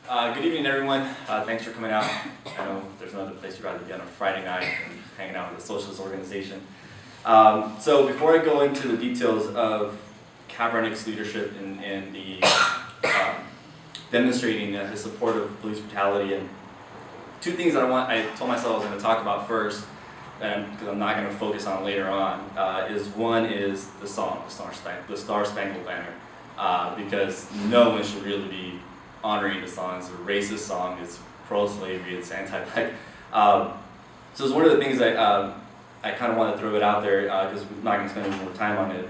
Good evening, everyone. Thanks for coming out. I know there's no other place you'd rather be on a Friday night than hanging out with a socialist organization. So before I go into the details of Kaepernick's leadership and the demonstrating his support of police brutality, and two things that I told myself I was going to talk about first, because I'm not going to focus on later on, one is the song, the Star Spangled Banner, because no one should really be honoring the song. It's a racist song, it's pro-slavery, it's anti-black. So it's one of the things that I kind of want to throw it out there, because we're not going to spend any more time on it.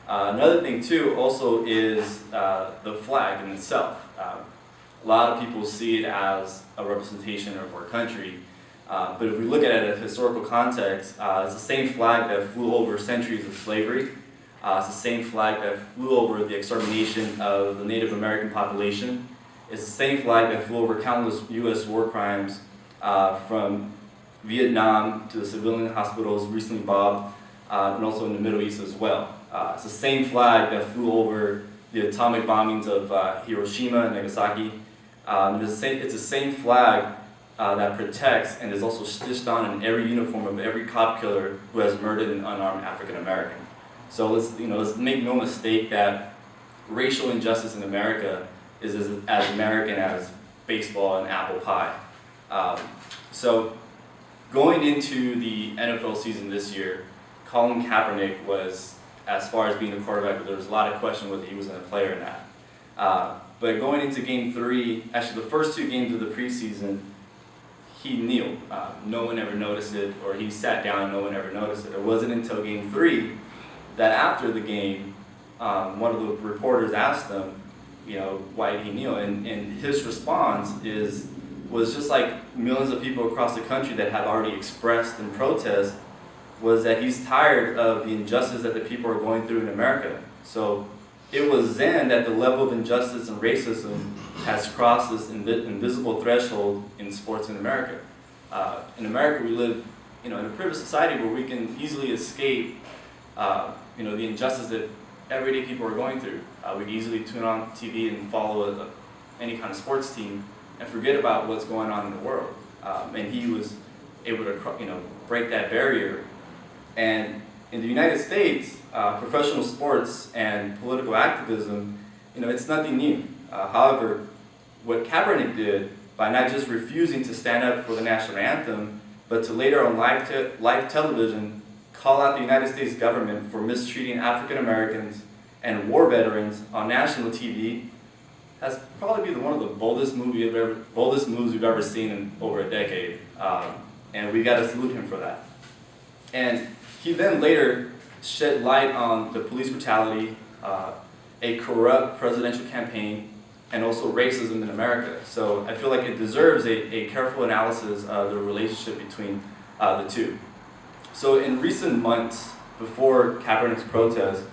Another thing too also is the flag in itself. A lot of people see it as a representation of our country, but if we look at it in a historical context, it's the same flag that flew over centuries of slavery. It's the same flag that flew over the extermination of the Native American population. It's the same flag that flew over countless U.S. war crimes, from Vietnam to the civilian hospitals recently bombed, and also in the Middle East as well. It's the same flag that flew over the atomic bombings of Hiroshima and Nagasaki. It's the same flag that protects and is also stitched on in every uniform of every cop killer who has murdered an unarmed African American. So let's make no mistake that racial injustice in America is as American as baseball and apple pie. So going into the NFL season this year, Colin Kaepernick was, as far as being a quarterback, there was a lot of question whether he was going to play or not. But going into game 3, actually the first 2 games of the preseason, he kneeled. No one ever noticed it, or he sat down and no one ever noticed it. It wasn't until game 3 that after the game, one of the reporters asked him, why did he kneel? And his response was just like millions of people across the country that have already expressed in protest, was that he's tired of the injustice that the people are going through in America. So it was then that the level of injustice and racism has crossed this invisible threshold in sports in America. In America, we live, in a privileged society where we can easily escape, the injustice that everyday people are going through. We can easily tune on TV and follow any kind of sports team and forget about what's going on in the world. And he was able to, break that barrier. And in the United States, professional sports and political activism, it's nothing new. However, what Kaepernick did by not just refusing to stand up for the national anthem, but to later on live television call out the United States government for mistreating African Americans and war veterans on national TV, has probably been one of the boldest moves we've ever seen in over a decade. And we got to salute him for that. And he then later shed light on the police brutality, a corrupt presidential campaign, and also racism in America. So I feel like it deserves a careful analysis of the relationship between the two. So in recent months, before Kaepernick's protest,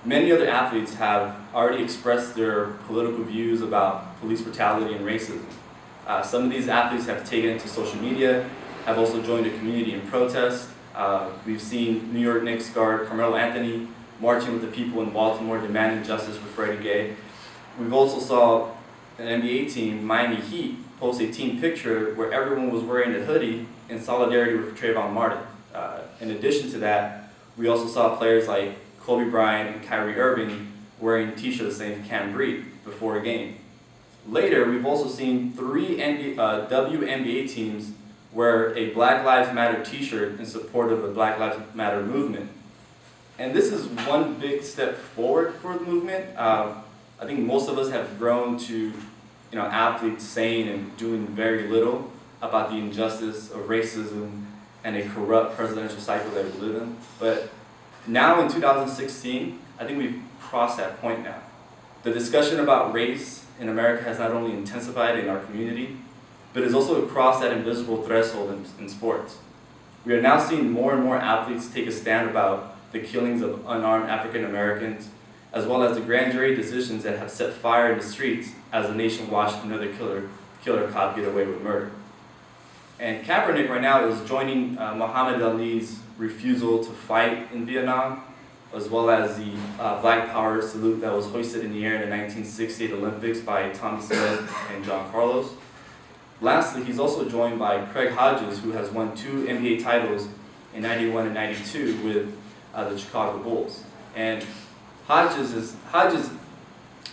many other athletes have already expressed their political views about police brutality and racism. Some of these athletes have taken it to social media, have also joined a community in protest. We've seen New York Knicks guard Carmelo Anthony marching with the people in Baltimore demanding justice for Freddie Gay. We've also saw an NBA team, Miami Heat, post a team picture where everyone was wearing a hoodie in solidarity with Trayvon Martin. In addition to that, we also saw players like Kobe Bryant and Kyrie Irving wearing t-shirts saying "Can't Breathe" before a game. Later, we've also seen 3 WNBA teams wear a Black Lives Matter t-shirt in support of the Black Lives Matter movement. And this is one big step forward for the movement. I think most of us have grown to, athletes saying and doing very little about the injustice of racism and a corrupt presidential cycle that we live in. But now in 2016, I think we've crossed that point now. The discussion about race in America has not only intensified in our community, but has also crossed that invisible threshold in sports. We are now seeing more and more athletes take a stand about the killings of unarmed African Americans, as well as the grand jury decisions that have set fire in the streets as the nation watched another killer cop get away with murder. And Kaepernick right now is joining Muhammad Ali's refusal to fight in Vietnam as well as the Black Power salute that was hoisted in the air in the 1968 Olympics by Tommy Smith and John Carlos. Lastly, he's also joined by Craig Hodges, who has won 2 NBA titles in '91 and '92 with the Chicago Bulls. And Hodges,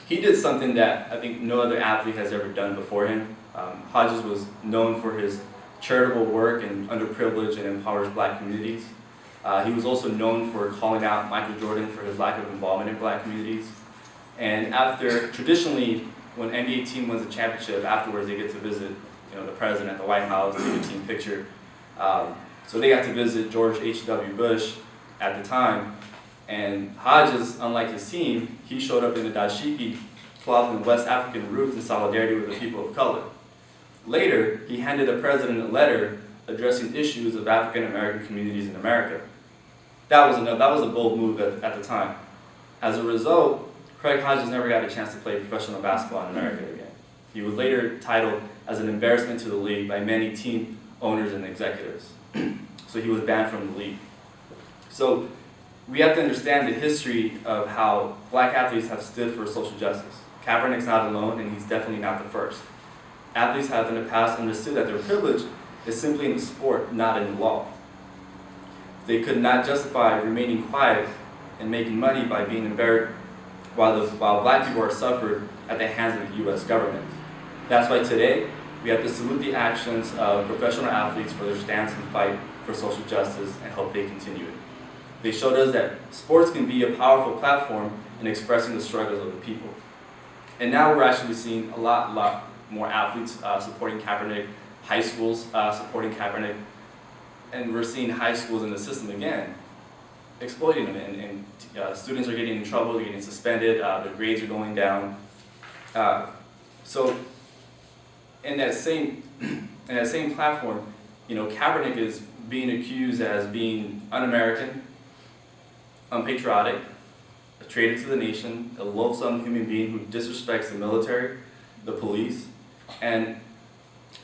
he did something that I think no other athlete has ever done before him. Hodges was known for his charitable work in underprivileged and impoverished black communities. He was also known for calling out Michael Jordan for his lack of involvement in black communities. And traditionally, when an NBA team wins a championship, afterwards they get to visit, the president, the White House, take a team picture. So they got to visit George H.W. Bush at the time. And Hodges, unlike his team, he showed up in a dashiki cloth and West African roots in solidarity with the people of color. Later, he handed the president a letter addressing issues of African American communities in America. That was a bold move at the time. As a result, Craig Hodges never got a chance to play professional basketball in America again. He was later titled as an embarrassment to the league by many team owners and executives. So he was banned from the league. So we have to understand the history of how black athletes have stood for social justice. Kaepernick's not alone, and he's definitely not the first. Athletes have in the past understood that their privilege is simply in the sport, not in the law. They could not justify remaining quiet and making money by being embarrassed while black people are suffered at the hands of the U.S. government. That's why today we have to salute the actions of professional athletes for their stance and fight for social justice and hope they continue it. They showed us that sports can be a powerful platform in expressing the struggles of the people. And now we're actually seeing a lot more athletes supporting Kaepernick, high schools supporting Kaepernick, and we're seeing high schools in the system again, exploiting them, and students are getting in trouble, they're getting suspended, their grades are going down. So in that same platform, Kaepernick is being accused as being un-American, unpatriotic, a traitor to the nation, a loathsome human being who disrespects the military, the police, and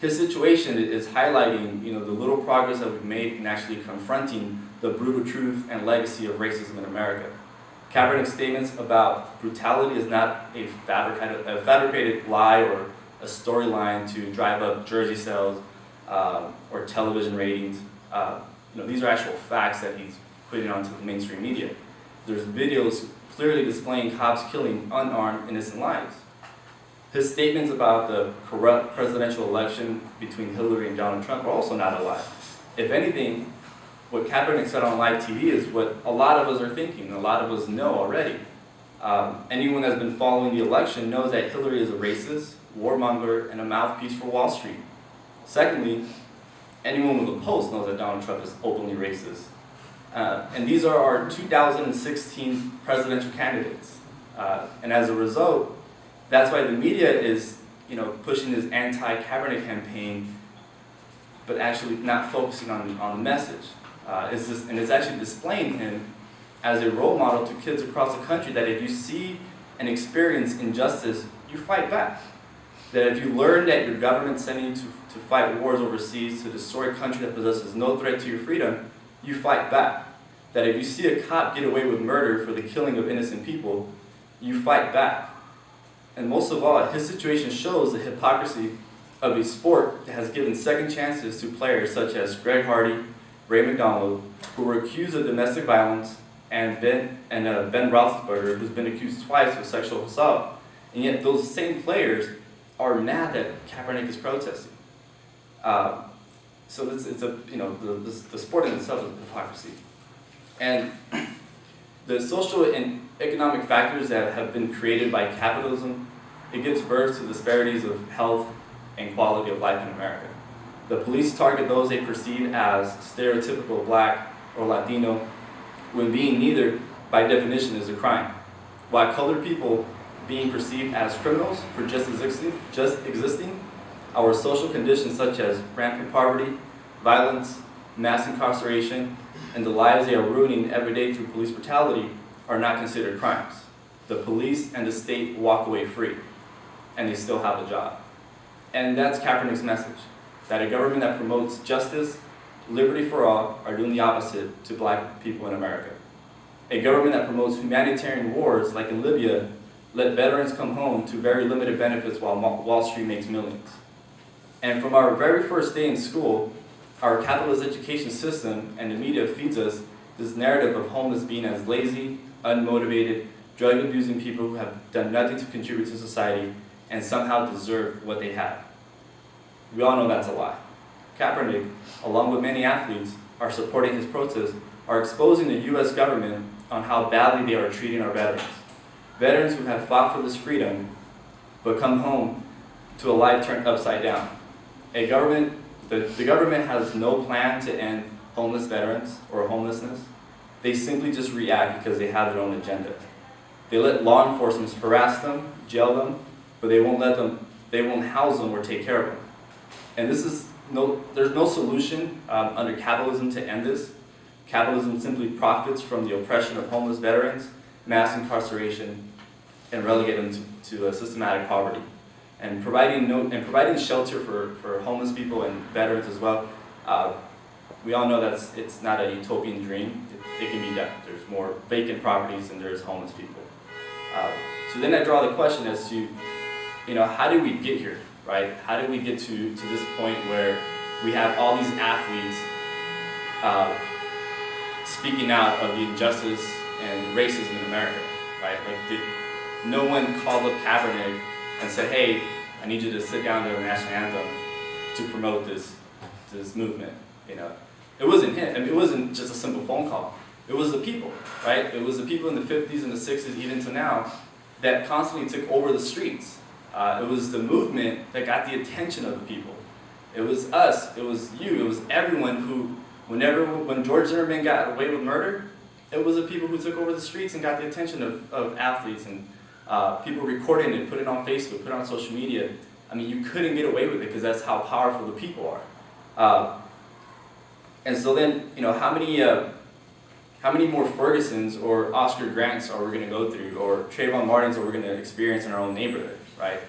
his situation is highlighting, the little progress that we've made in actually confronting the brutal truth and legacy of racism in America. Kaepernick's statements about brutality is not a fabricated lie or a storyline to drive up jersey sales or television ratings. These are actual facts that he's putting onto the mainstream media. There's videos clearly displaying cops killing unarmed innocent lives. His statements about the corrupt presidential election between Hillary and Donald Trump are also not a lie. If anything, what Kaepernick said on live TV is what a lot of us are thinking, a lot of us know already. Anyone that's been following the election knows that Hillary is a racist, warmonger, and a mouthpiece for Wall Street. Secondly, anyone with a pulse knows that Donald Trump is openly racist. And these are our 2016 presidential candidates. And as a result, that's why the media is, pushing this anti-Kaepernick campaign, but actually not focusing on the message. It's actually displaying him as a role model to kids across the country that if you see and experience injustice, you fight back. That if you learn that your government's sending you to fight wars overseas, to destroy a country that possesses no threat to your freedom, you fight back. That if you see a cop get away with murder for the killing of innocent people, you fight back. And most of all, his situation shows the hypocrisy of a sport that has given second chances to players such as Greg Hardy, Ray McDonald, who were accused of domestic violence, and Ben Roethlisberger, who's been accused twice of sexual assault. And yet those same players are mad that Kaepernick is protesting. So the sport in itself is hypocrisy. And the social and economic factors that have been created by capitalism, it gives birth to disparities of health and quality of life in America. The police target those they perceive as stereotypical Black or Latino, when being neither, by definition, is a crime. While colored people being perceived as criminals for just existing, our social conditions such as rampant poverty, violence, mass incarceration, and the lives they are ruining every day through police brutality are not considered crimes. The police and the state walk away free, and they still have a job. And that's Kaepernick's message, that a government that promotes justice, liberty for all, are doing the opposite to Black people in America. A government that promotes humanitarian wars, like in Libya, let veterans come home to very limited benefits while Wall Street makes millions. And from our very first day in school, our capitalist education system and the media feeds us this narrative of homeless being as lazy, unmotivated, drug-abusing people who have done nothing to contribute to society and somehow deserve what they have. We all know that's a lie. Kaepernick, along with many athletes, are supporting his protests, are exposing the U.S. government on how badly they are treating our veterans. Veterans who have fought for this freedom, but come home to a life turned upside down. The government has no plan to end homeless veterans or homelessness. They simply just react because they have their own agenda. They let law enforcement harass them, jail them, but they won't house them or take care of them. And there's no solution under capitalism to end this. Capitalism simply profits from the oppression of homeless veterans, mass incarceration, and relegate them to systematic poverty. And providing shelter for homeless people and veterans as well. We all know that it's not a utopian dream. It can be done. There's more vacant properties than there's homeless people. So then I draw the question as to, how did we get here, right? How did we get to this point where we have all these athletes speaking out of the injustice and racism in America, right? Like, did no one call up Kaepernick and said, hey, I need you to sit down to the National Anthem to promote this movement, It wasn't him. I mean, it wasn't just a simple phone call. It was the people, right? It was the people in the 50s and the 60s, even to now, that constantly took over the streets. It was the movement that got the attention of the people. It was us, it was you, it was everyone who, when George Zimmerman got away with murder, it was the people who took over the streets and got the attention of athletes and people recording it, put it on Facebook, put it on social media. I mean, you couldn't get away with it because that's how powerful the people are. And so then, how many more Fergusons or Oscar Grants are we going to go through, or Trayvon Martins are we going to experience in our own neighborhood, right?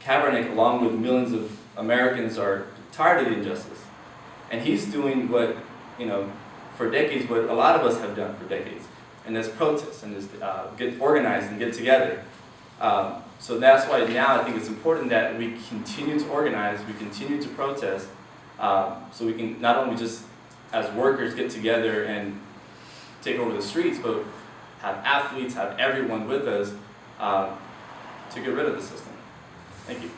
Kaepernick, along with millions of Americans, are tired of the injustice. And he's doing what, for decades, what a lot of us have done for decades. And that's protest, and is get organized and get together. So that's why now I think it's important that we continue to organize, we continue to protest, so we can not only just as workers get together and take over the streets, but have athletes, have everyone with us to get rid of the system. Thank you.